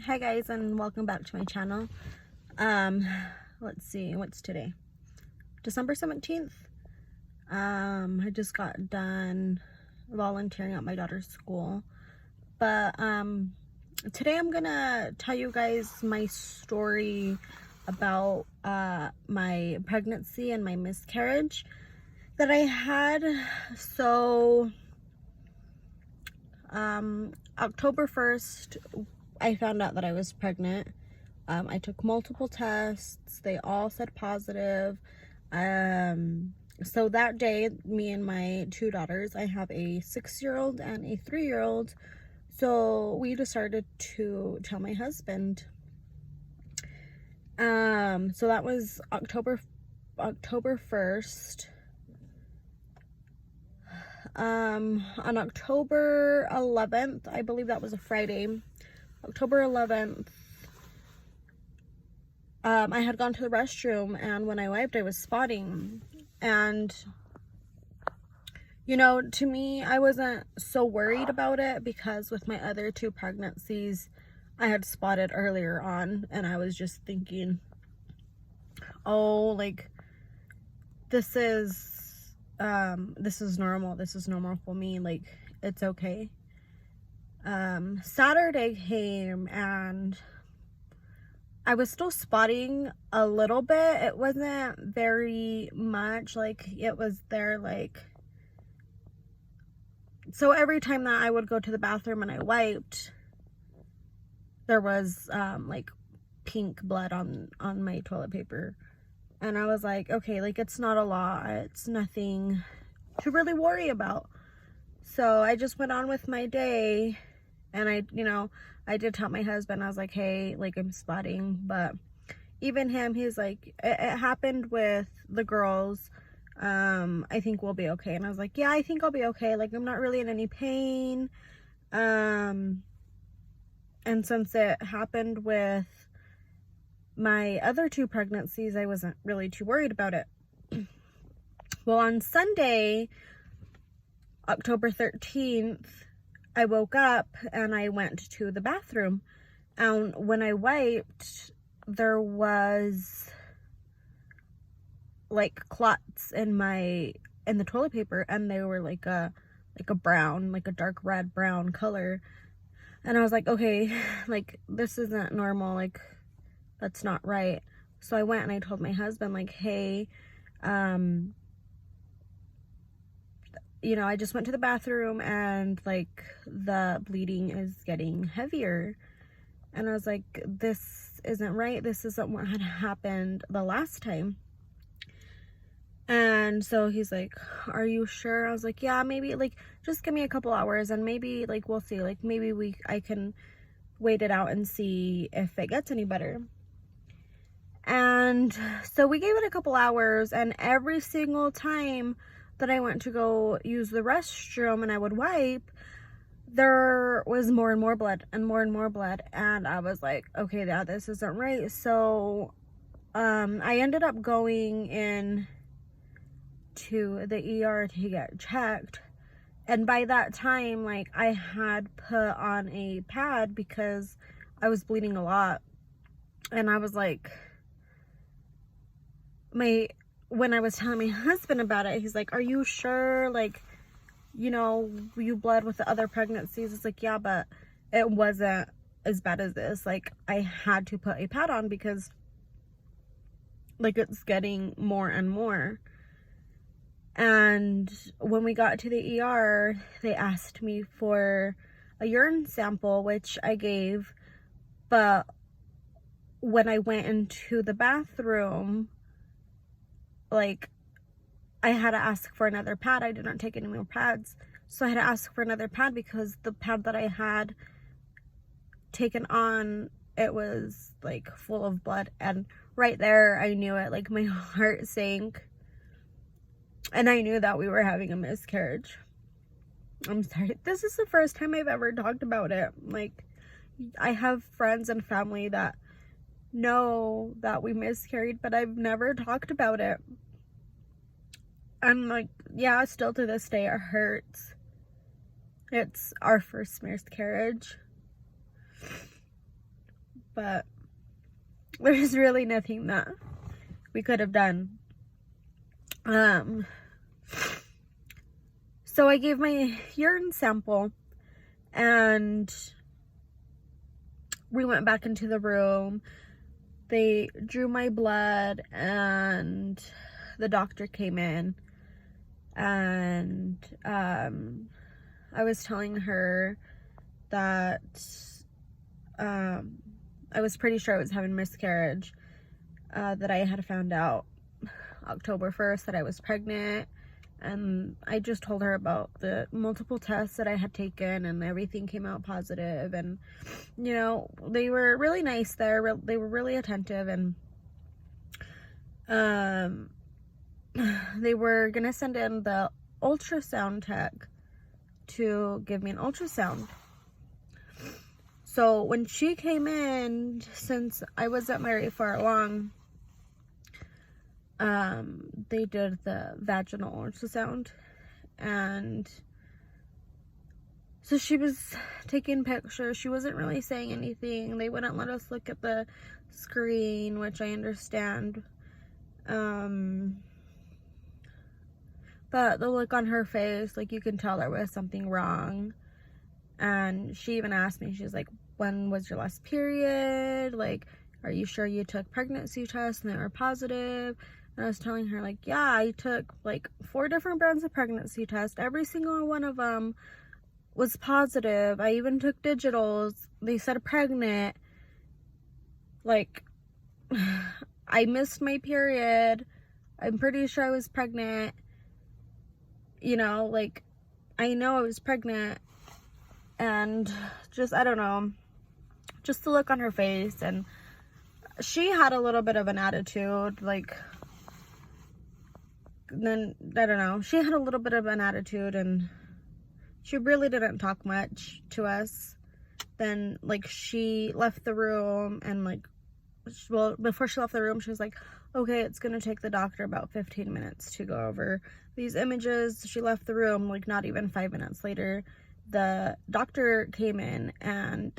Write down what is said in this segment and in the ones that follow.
Hi guys, and welcome back to my channel. Let's see, what's today? December 17th. I just got done volunteering at my daughter's school. But today I'm gonna tell you guys my story about my pregnancy and my miscarriage that I had. So October 1st, I found out that I was pregnant. I took multiple tests. They all said positive. So that day, me and my two daughters, I have a 6-year-old and a 3-year-old. So we decided to tell my husband. So that was October 1st. On October 11th, I believe that was a Friday, October 11th, I had gone to the restroom, and when I wiped, I was spotting. And, you know, to me, I wasn't so worried about it because with my other two pregnancies, I had spotted earlier on, and I was just thinking, oh, like, this is normal. This is normal for me. Like, it's okay. Saturday came and I was still spotting a little bit. It wasn't very much. Like, it was there, like, so every time that I would go to the bathroom and I wiped, there was like pink blood on my toilet paper. And I was like, okay, like, it's not a lot. It's nothing to really worry about. So I just went on with my day, and I did tell my husband, I was like, hey, like, I'm spotting. But even him, he's like, it happened with the girls. I think we'll be okay. And I was like, yeah, I think I'll be okay. Like, I'm not really in any pain. And since it happened with my other two pregnancies, I wasn't really too worried about it. Well, on Sunday, October 13th, I woke up and I went to the bathroom. And when I wiped, there was like clots in the toilet paper, and they were like a brown, like a dark red brown color. And I was like, okay, like, this isn't normal. Like, that's not right. So I went and I told my husband, like, hey, I just went to the bathroom and, like, the bleeding is getting heavier. And I was like, this isn't right. This isn't what had happened the last time. And so he's like, are you sure? I was like, yeah, maybe, like, just give me a couple hours and maybe, like, we'll see. Like, maybe I can wait it out and see if it gets any better. And so we gave it a couple hours, and every single time that I went to go use the restroom and I would wipe, there was more and more blood and more and more blood. And I was like, okay, yeah, this isn't right. So I ended up going in to the ER to get checked. And by that time, like, I had put on a pad because I was bleeding a lot. And I was like, when I was telling my husband about it, he's like, are you sure? Like, you bled with the other pregnancies. It's like, yeah, but it wasn't as bad as this. Like, I had to put a pad on because, like, it's getting more and more. And when we got to the ER, they asked me for a urine sample, which I gave. But when I went into the bathroom, like, I had to ask for another pad. I did not take any more pads. So I had to ask for another pad because the pad that I had taken on, it was, like, full of blood. And right there, I knew it. Like, my heart sank. And I knew that we were having a miscarriage. I'm sorry. This is the first time I've ever talked about it. Like, I have friends and family that know that we miscarried, but I've never talked about it. And, like, yeah, still to this day it hurts. It's our first miscarriage. but there's really nothing that we could have done. So I gave my urine sample, and we went back into the room. They drew my blood, and the doctor came in, and I was telling her that I was pretty sure I was having miscarriage, that I had found out October 1st that I was pregnant, and I just told her about the multiple tests that I had taken, and everything came out positive. And you know, they were really nice there. They were really attentive, and they were gonna send in the ultrasound tech to give me an ultrasound. So when she came in, since I wasn't very far along, they did the vaginal ultrasound, and so she was taking pictures. She wasn't really saying anything. They wouldn't let us look at the screen, which I understand. But the look on her face, like, you can tell there was something wrong. And she even asked me, she's like, when was your last period? Like, are you sure you took pregnancy tests and they were positive? And I was telling her, like, yeah, I took like 4 different brands of pregnancy tests. Every single one of them was positive. I even took digitals. They said pregnant. Like, I missed my period. I'm pretty sure I was pregnant. You know, like, I know I was pregnant. And just, I don't know, just the look on her face. And she had a little bit of an attitude, like, then, I don't know, she had a little bit of an attitude, and she really didn't talk much to us. Then, like, she left the room, and, like, well, before she left the room, she was like, okay, it's gonna take the doctor about 15 minutes to go over these images. She left the room, like, not even 5 minutes later. The doctor came in, and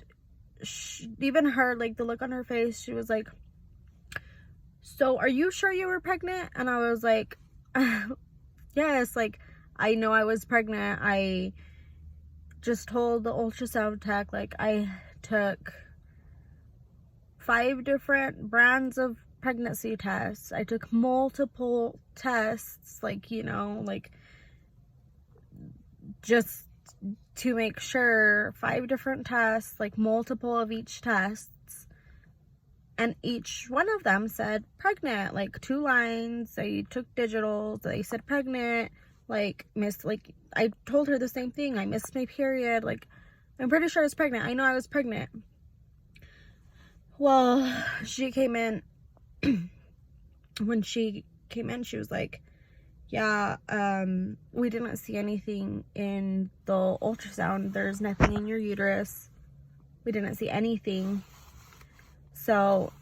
even her, like, the look on her face, she was like, so are you sure you were pregnant? And I was like, yes, like, I know I was pregnant. I just told the ultrasound tech, like, I took 5 different brands of pregnancy tests. I took multiple tests, like, you know, like, just to make sure. 5 different tests, like, multiple of each tests, and each one of them said pregnant. Like, 2 lines. I took digitals. They said pregnant. Like, missed, like, I told her the same thing. I missed my period. Like, I'm pretty sure I was pregnant. I know I was pregnant. Well, she came in. When she came in, she was like, yeah, we didn't see anything in the ultrasound. There's nothing in your uterus. We didn't see anything. So,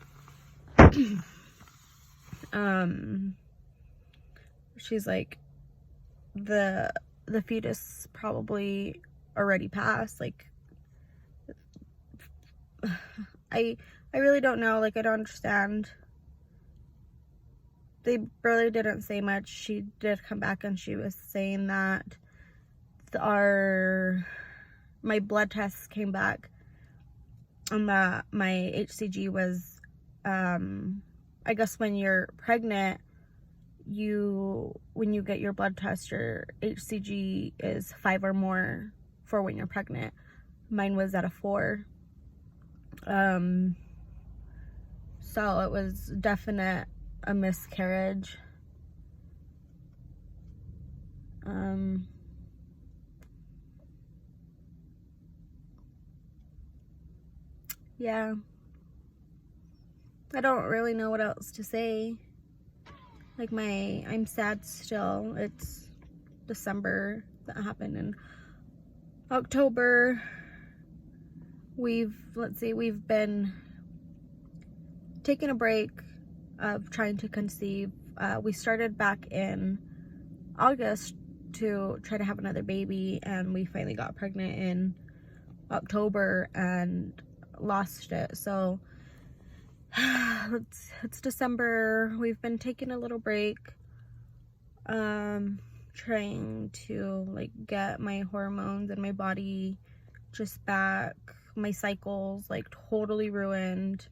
she's like, the fetus probably already passed. Like, I really don't know. Like, I don't understand. They really didn't say much. She did come back, and she was saying that my blood tests came back, and that my HCG was, I guess when you're pregnant, when you get your blood test, your HCG is 5 or more for when you're pregnant. Mine was at a 4. So it was definite a miscarriage. Yeah, I don't really know what else to say. Like, I'm sad still. It's December. That happened in October. We've been taking a break of trying to conceive. We started back in August to try to have another baby, and we finally got pregnant in October and lost it. So It's December. We've been taking a little break, trying to like get my hormones and my body just back. My cycles like totally ruined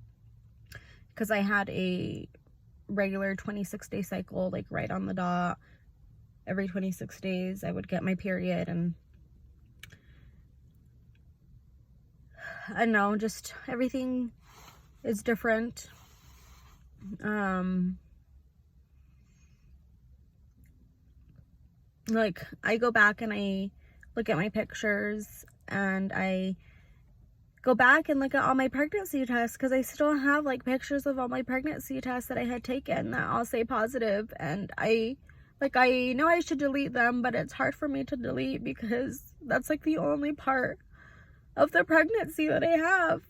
because I had a regular 26-day cycle, like right on the dot. Every 26 days I would get my period, and I don't know, just everything is different. Like I go back and I look at my pictures, and I go back and look at all my pregnancy tests, because I still have like pictures of all my pregnancy tests that I had taken that all say positive, and I know I should delete them, but it's hard for me to delete because that's like the only part of the pregnancy that I have.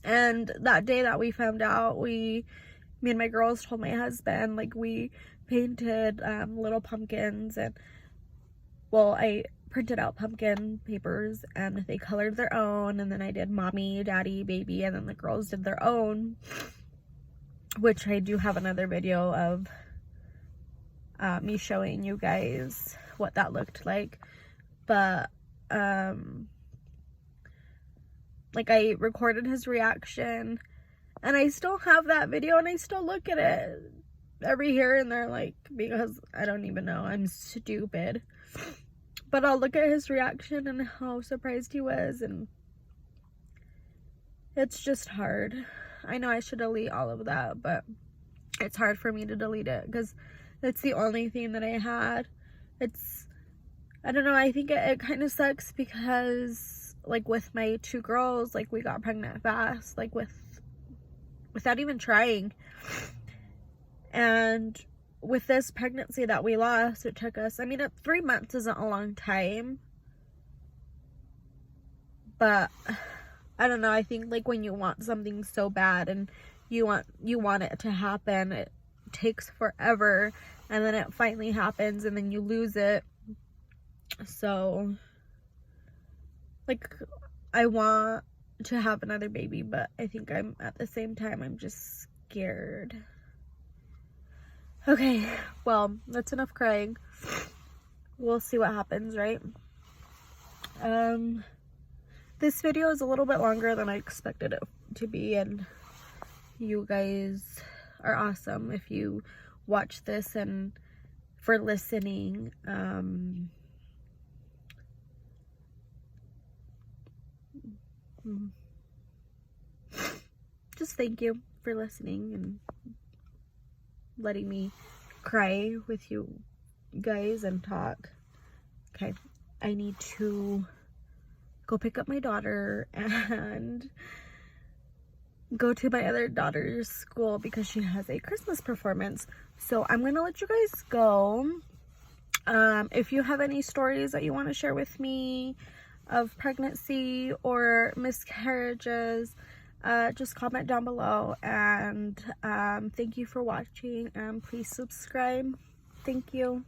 And that day that we found out, me and my girls told my husband, like, we painted little pumpkins, and well, I printed out pumpkin papers and they colored their own, and then I did mommy, daddy, baby, and then the girls did their own, which I do have another video of me showing you guys what that looked like. But like, I recorded his reaction, and I still have that video, and I still look at it every here and there, like, because I don't even know, I'm stupid. But I'll look at his reaction and how surprised he was, and it's just hard. I know I should delete all of that, but it's hard for me to delete it because it's the only thing that I had. I don't know, I think it kind of sucks because, like, with my two girls, like, we got pregnant fast, like, without even trying. And with this pregnancy that we lost, it took us, I mean, 3 months isn't a long time, but I don't know, I think, like, when you want something so bad and you want it to happen, it takes forever, and then it finally happens, and then you lose it. So, like, I want to have another baby, but I think at the same time, I'm just scared. Okay, well, that's enough crying. We'll see what happens, right? This video is a little bit longer than I expected it to be, and you guys are awesome if you watch this, and for listening. Just thank you for listening and letting me cry with you guys and talk. Okay, I need to go pick up my daughter and go to my other daughter's school because she has a Christmas performance. So I'm gonna let you guys go. If you have any stories that you want to share with me of pregnancy or miscarriages, just comment down below, and thank you for watching, and please subscribe. Thank you.